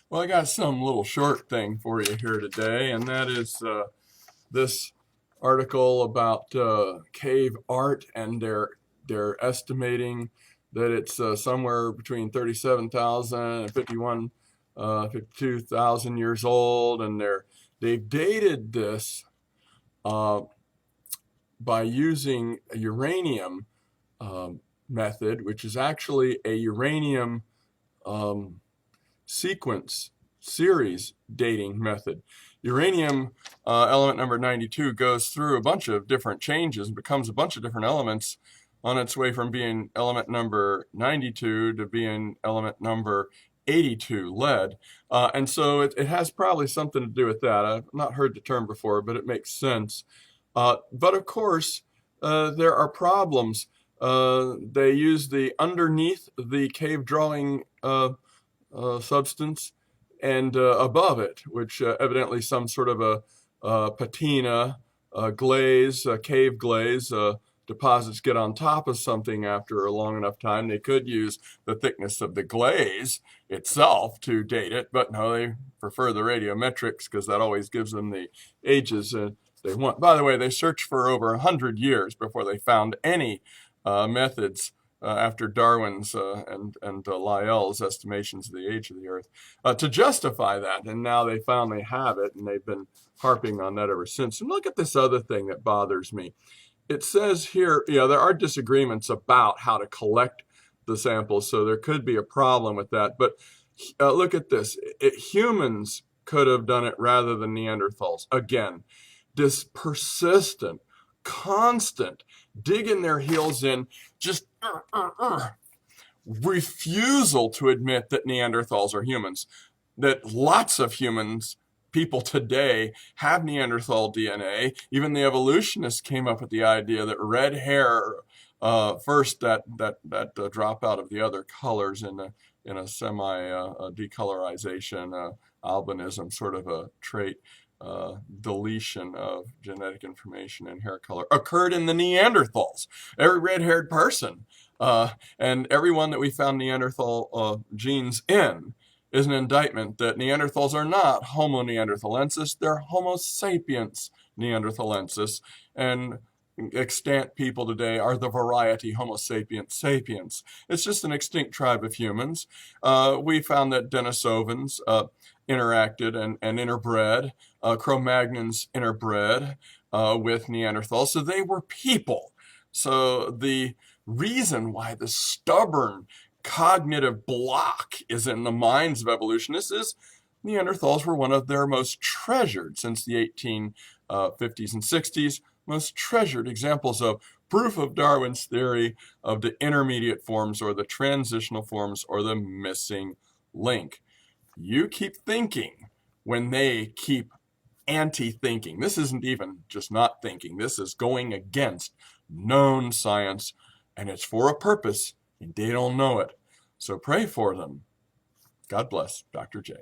Well, I got some little short thing for you here today, and that is this article about cave art, and they're estimating that it's somewhere between 37,000 and 52,000 years old, and they've dated this uh, by using a uranium method, which is actually a uranium um, sequence series dating method. Uranium element number 92 goes through a bunch of different changes and becomes a bunch of different elements on its way from being element number 92 to being element number 82, lead. And so it has probably something to do with that. I've not heard the term before, but it makes sense. But of course, there are problems. They use the underneath the cave drawing substance and above it, which evidently some sort of a patina, glaze, cave glaze, deposits get on top of something after a long enough time. They could use the thickness of the glaze itself to date it, but no, they prefer the radiometrics because that always gives them the ages they want. By the way, they searched for over 100 years before they found any methods after Darwin's and Lyell's estimations of the age of the Earth to justify that. And now they finally have it, and they've been harping on that ever since. And look at this other thing that bothers me. It says here, there are disagreements about how to collect the samples, so there could be a problem with that. But look at this. Humans could have done it rather than Neanderthals. Again, this persistent, constant, digging their heels in, just refusal to admit that Neanderthals are humans, that lots of humans, people today, have Neanderthal DNA. Even the evolutionists came up with the idea that red hair, first that drop out of the other colors in a semi decolorization, albinism sort of a trait, deletion of genetic information and hair color occurred in the Neanderthals. Every red-haired person and everyone that we found Neanderthal genes in is an indictment that Neanderthals are not Homo neanderthalensis, they're Homo sapiens neanderthalensis, and extant people today are the variety Homo sapiens sapiens. It's just an extinct tribe of humans. We found that Denisovans interacted and interbred, Cro-Magnons interbred with Neanderthals, so they were people. So the reason why the stubborn cognitive block is in the minds of evolutionists is Neanderthals were one of their most treasured, since the 1850s and 60s, most treasured examples of proof of Darwin's theory of the intermediate forms or the transitional forms or the missing link. You keep thinking when they keep anti-thinking. This isn't even just not thinking. This is going against known science, and it's for a purpose, and they don't know it. So pray for them. God bless, Dr. J.